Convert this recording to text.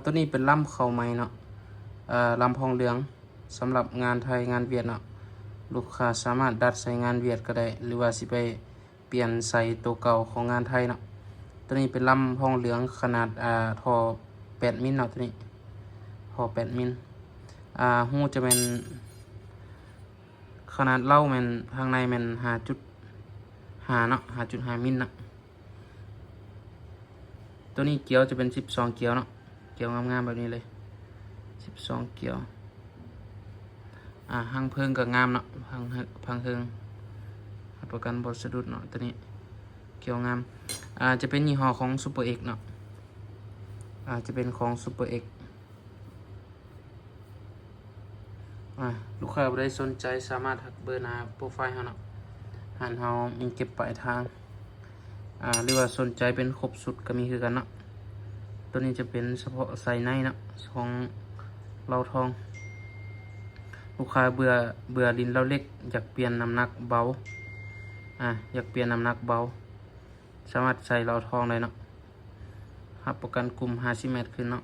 ตัวนี้เป็นลำเข้าไม้เนาะลำพองเหลืองสำหรับงานไทยงานเวียดเนาะลูกค้าสามารถดัดใส่งานเวียดก็ได้หรือว่าสิไปเปลี่ยนใส่ตัวเก่าของงานไทยเนาะตัวนี้เป็นลำพองเหลืองขนาดท่อ8มิลเนาะตัวนี้ท่อ8มิลหูจะเป็นขนาดเล่าแมันข้างในแมัน5.5เนาะ5.5มิลเนาะตัวนี้เกียวจะเป็น12เกียวเนาะเกียวงามๆแบบนี้เลย12เกียวหางเพิงก็งามเนาะพังเพิงรับประกันบ่สะดุดเนาะตัวนี้เกียวงามจะเป็นยี่ห้อของซูเปอร์เอ็กเนาะจะเป็นของซูเปอร์เอ็กลูกค้าบ่ได้สนใจสามารถทักเบอร์หน้าโปรไฟล์เฮาเนาะหันเฮามีเก็บปลายทางหรือว่าสนใจเป็นครบสุดก็มีคือกันเนาะตัวนี้จะเป็นเฉพาะใส่ในเนาะของเราทองลูกค้าเบื่อลิ้นเราเล็กอยากเปลี่ยนน้ำหนักเบาอยากเปลี่ยนน้ำหนักเบาสามารถใส่เราทองได้เนาะรับประกันกลุ่ม50 เมตรขึ้นเนาะ